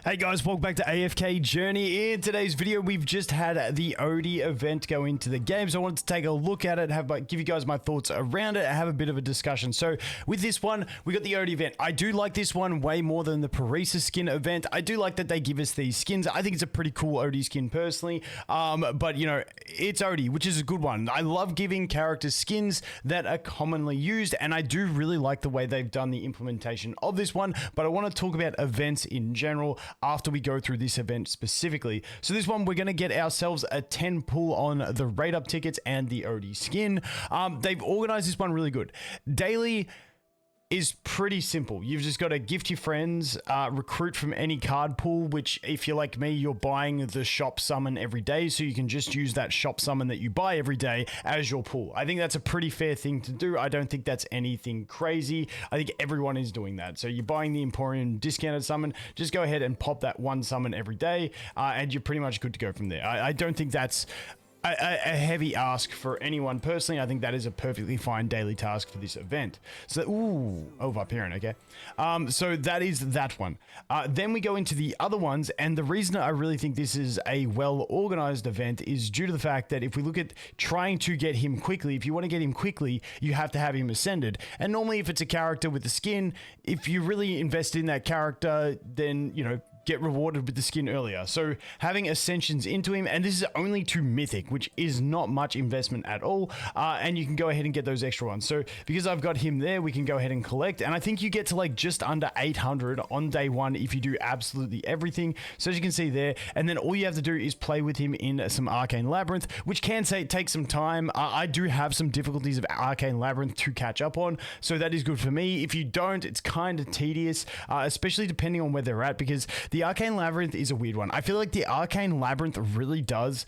Hey guys, welcome back to AFK Journey. In today's video, we've just had the Odie event go into the game, so I wanted to take a look at it, give you guys my thoughts around it, have a bit of a discussion. So with this one, we got the Odie event. I do like this one way more than the Parisa skin event. I do like that they give us these skins. I think it's a pretty cool Odie skin personally, but you know, it's Odie, which is a good one. I love giving characters skins that are commonly used, and I do really like the way they've done the implementation of this one, but I want to talk about events in general after we go through this event specifically. So this one, we're going to get ourselves a 10 pull on the rate up tickets and the Odie skin. They've organized this one really good. Daily is pretty simple. You've just got to gift your friends, recruit from any card pool, which if you're like me, you're buying the shop summon every day, so you can just use that shop summon that you buy every day as your pool. I think that's a pretty fair thing to do. I don't think that's anything crazy. I think everyone is doing that. So you're buying the Emporium discounted summon, just go ahead and pop that one summon every day, and you're pretty much good to go from there. I don't think that's a heavy ask for anyone personally. I think that is a perfectly fine daily task for this event. So, Viperian, okay. So that is that one. Then we go into the other ones, and the reason I really think this is a well-organized event is due to the fact that if we look at trying to get him quickly, if you want to get him quickly, you have to have him ascended. And normally if it's a character with the skin, if you really invest in that character, then, you know, get rewarded with the skin earlier. So having ascensions into him, and this is only to mythic, which is not much investment at all, and you can go ahead and get those extra ones. So because I've got him there, we can go ahead and collect, and I think you get to like just under 800 on day one if you do absolutely everything. So as you can see there, and then all you have to do is play with him in some Arcane Labyrinth, which can take some time. I do have some difficulties of Arcane Labyrinth to catch up on, so that is good for me. If you don't, it's kind of tedious, especially depending on where they're at, because the Arcane Labyrinth is a weird one. I feel like the Arcane Labyrinth really does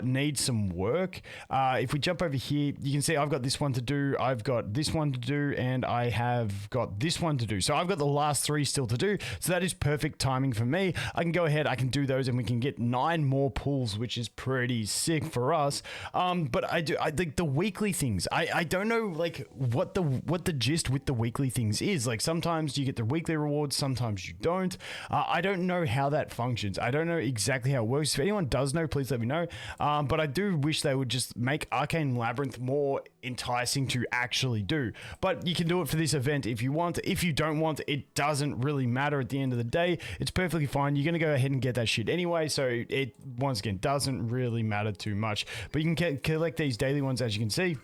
need some work. If we jump over here, you can see I've got this one to do, I've got this one to do, and I have got this one to do. So I've got the last three still to do. So that is perfect timing for me. I can go ahead, I can do those, and we can get 9 more pulls, which is pretty sick for us. But I think the weekly things, I don't know like what the gist with the weekly things is. Like sometimes you get the weekly rewards, sometimes you don't. I don't know how that functions. I don't know exactly how it works. If anyone does know, please let me know. But I do wish they would just make Arcane Labyrinth more enticing to actually do. But you can do it for this event if you want. If you don't want, it doesn't really matter at the end of the day. It's perfectly fine. You're going to go ahead and get that shit anyway. So it, once again, doesn't really matter too much. But you can collect these daily ones, as you can see.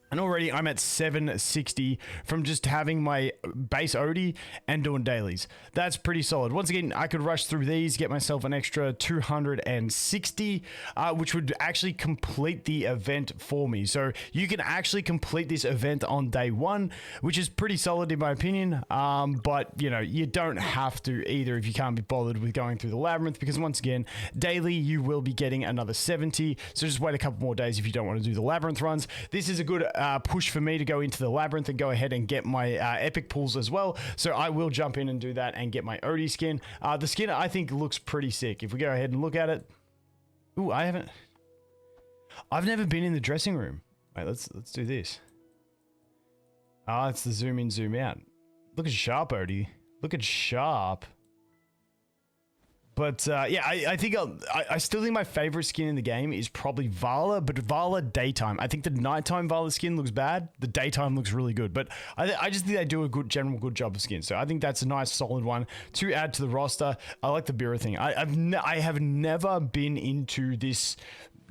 And already I'm at 760 from just having my base Odie and doing dailies. That's pretty solid. Once again, I could rush through these, get myself an extra 260, which would actually complete the event for me. So you can actually complete this event on day one, which is pretty solid in my opinion. But you know, you don't have to either if you can't be bothered with going through the labyrinth, because once again, daily you will be getting another 70. So just wait a couple more days if you don't want to do the labyrinth runs. This is a good push for me to go into the labyrinth and go ahead and get my epic pulls as well. So I will jump in and do that and get my Odie skin. The skin I think looks pretty sick. If we go ahead and look at it. Ooh, I've never been in the dressing room. Wait, let's do this. It's the zoom in, zoom out. Look at Sharp, Odie. Look at Sharp. But yeah, I think I still think my favorite skin in the game is probably Vala, but Vala daytime. I think the nighttime Vala skin looks bad. The daytime looks really good. But I just think they do a good job of skin. So I think that's a nice solid one to add to the roster. I like the Bira thing. I have never been into this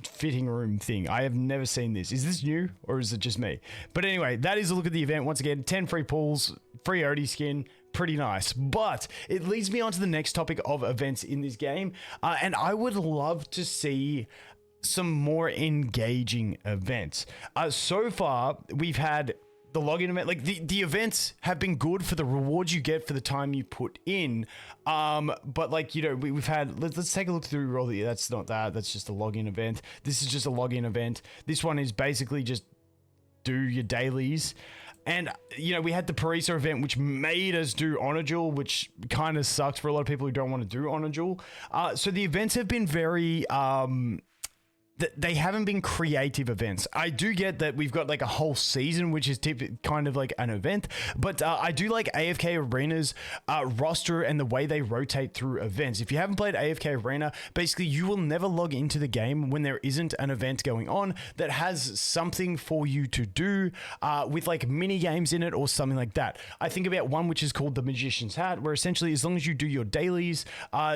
fitting room thing. I have never seen this. Is this new or is it just me? But anyway, that is a look at the event. Once again, 10 free pulls, free Odie skin. Pretty nice. But it leads me on to the next topic of events in this game. And I would love to see some more engaging events. So far, we've had the login event, like the events have been good for the rewards you get for the time you put in. But like, you know, we've had, let's take a look through roll. That's not that. That's just a login event. This is just a login event. This one is basically just do your dailies. And, you know, we had the Parisa event, which made us do Honor Jewel, which kind of sucks for a lot of people who don't want to do Honor Jewel. So the events have been very, they haven't been creative events. I do get that we've got like a whole season, which is kind of like an event, but I do like AFK Arena's roster and the way they rotate through events. If you haven't played AFK Arena, basically you will never log into the game when there isn't an event going on that has something for you to do with like mini games in it or something like that. I think about one which is called the Magician's Hat, where essentially as long as you do your dailies,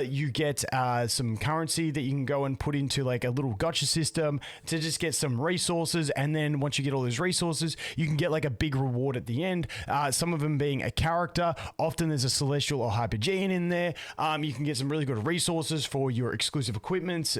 you get some currency that you can go and put into like a little gotcha system to just get some resources, and then once you get all those resources you can get like a big reward at the end, some of them being a character. Often there's a celestial or hypergean in there. You can get some really good resources for your exclusive equipment,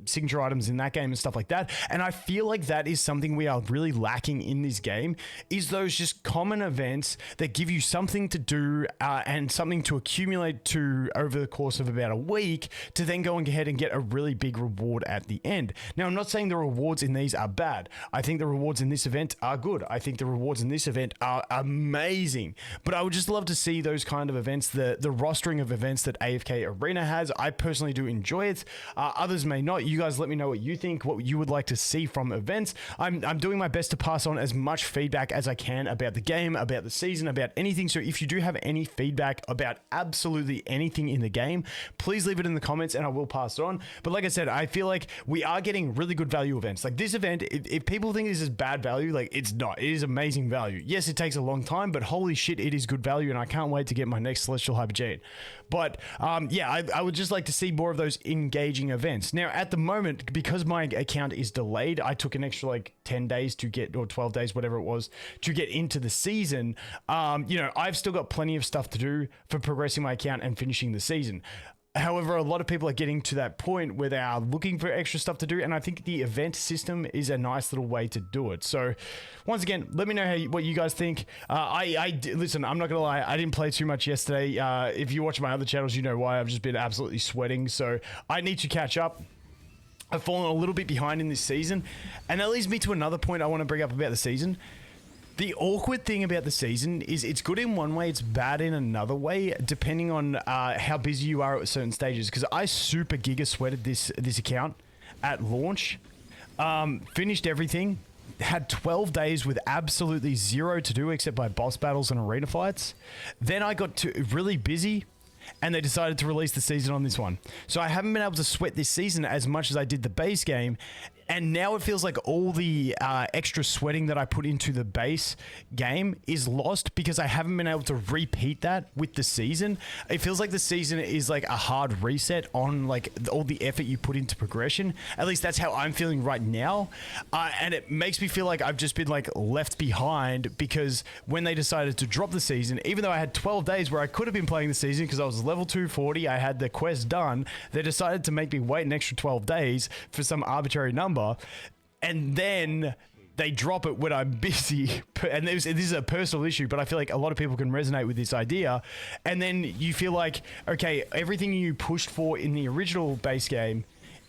signature items in that game and stuff like that. And I feel like that is something we are really lacking in this game, is those just common events that give you something to do and something to accumulate to over the course of about a week to then go ahead and get a really big reward at the end. Now, I'm not saying the rewards in these are bad. I think the rewards in this event are good. I think the rewards in this event are amazing. But I would just love to see those kind of events, the rostering of events that AFK Arena has. I personally do enjoy it. Others may not. You guys let me know what you think, what you would like to see from events. I'm doing my best to pass on as much feedback as I can about the game, about the season, about anything. So if you do have any feedback about absolutely anything in the game, please leave it in the comments and I will pass it on. But like I said, I feel like we are getting really good value events. Like this event, if people think this is bad value, like it's not. It is amazing value. Yes, it takes a long time, but holy shit, it is good value, and I can't wait to get my next Celestial Hypergean. But yeah, I would just like to see more of those engaging events. Now, at the moment, because my account is delayed, I took an extra like 10 days to get, or 12 days, whatever it was, to get into the season. You know, I've still got plenty of stuff to do for progressing my account and finishing the season. However, a lot of people are getting to that point where they are looking for extra stuff to do, and I think the event system is a nice little way to do it. So, once again, let me know what you guys think. Listen, I'm not gonna lie, I didn't play too much yesterday. If you watch my other channels, you know why. I've just been absolutely sweating, so I need to catch up. I've fallen a little bit behind in this season, and that leads me to another point I want to bring up about the season. The awkward thing about the season is it's good in one way, it's bad in another way, depending on how busy you are at certain stages. Because I super giga sweated this account at launch, finished everything, had 12 days with absolutely zero to do except by boss battles and arena fights. Then I got really busy, and they decided to release the season on this one. So I haven't been able to sweat this season as much as I did the base game. And now it feels like all the extra sweating that I put into the base game is lost because I haven't been able to repeat that with the season. It feels like the season is like a hard reset on like all the effort you put into progression. At least that's how I'm feeling right now. And it makes me feel like I've just been like left behind, because when they decided to drop the season, even though I had 12 days where I could have been playing the season because I was level 240, I had the quest done, they decided to make me wait an extra 12 days for some arbitrary number. And then they drop it when I'm busy. And this is a personal issue, but I feel like a lot of people can resonate with this idea. And then you feel like, okay, everything you pushed for in the original base game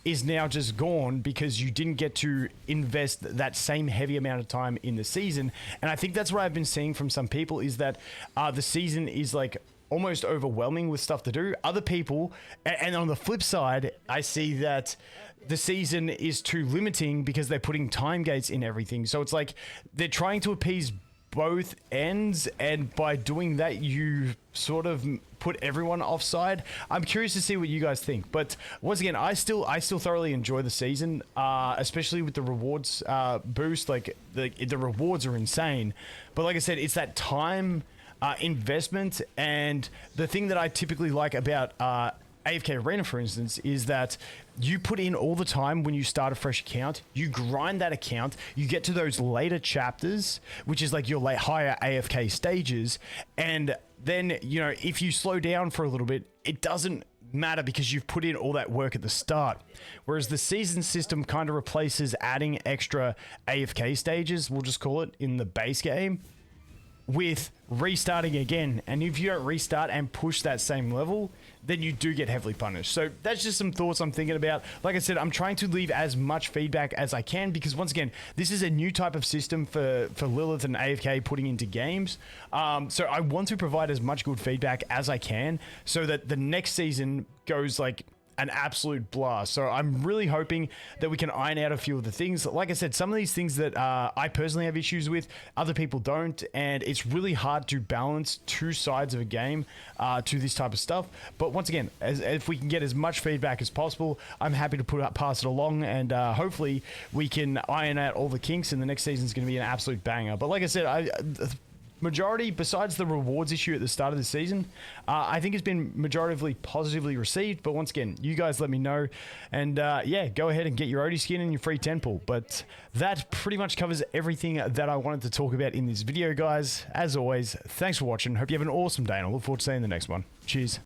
is now just gone because you didn't get to invest that same heavy amount of time in the season. And I think that's what I've been seeing from some people, is that the season is like almost overwhelming with stuff to do. Other people, and on the flip side, I see that the season is too limiting because they're putting time gates in everything. So it's like they're trying to appease both ends, and by doing that you sort of put everyone offside. I'm curious to see what you guys think, but once again, I still thoroughly enjoy the season, especially with the rewards boost. Like the rewards are insane, but like I said, it's that time investment. And the thing that I typically like about AFK Arena, for instance, is that you put in all the time when you start a fresh account, you grind that account, you get to those later chapters, which is like your higher AFK stages, and then, you know, if you slow down for a little bit, it doesn't matter because you've put in all that work at the start. Whereas the season system kind of replaces adding extra AFK stages, we'll just call it, in the base game, with restarting again. And if you don't restart and push that same level, then you do get heavily punished. So that's just some thoughts I'm thinking about. Like I said, I'm trying to leave as much feedback as I can, because once again, this is a new type of system for Lilith and AFK putting into games. So I want to provide as much good feedback as I can so that the next season goes like an absolute blast. So I'm really hoping that we can iron out a few of the things. Like I said, some of these things that I personally have issues with, other people don't, and it's really hard to balance two sides of a game to this type of stuff. But once again, if we can get as much feedback as possible, I'm happy to pass it along, and hopefully we can iron out all the kinks, and the next season is going to be an absolute banger. But like I said, majority, besides the rewards issue at the start of the season, I think it's been majoritively positively received. But once again, you guys let me know, and yeah, go ahead and get your Odie skin and your free 10 pull. But that pretty much covers everything that I wanted to talk about in this video, guys. As always, thanks for watching. Hope you have an awesome day, and I look forward to seeing you in the next one. Cheers.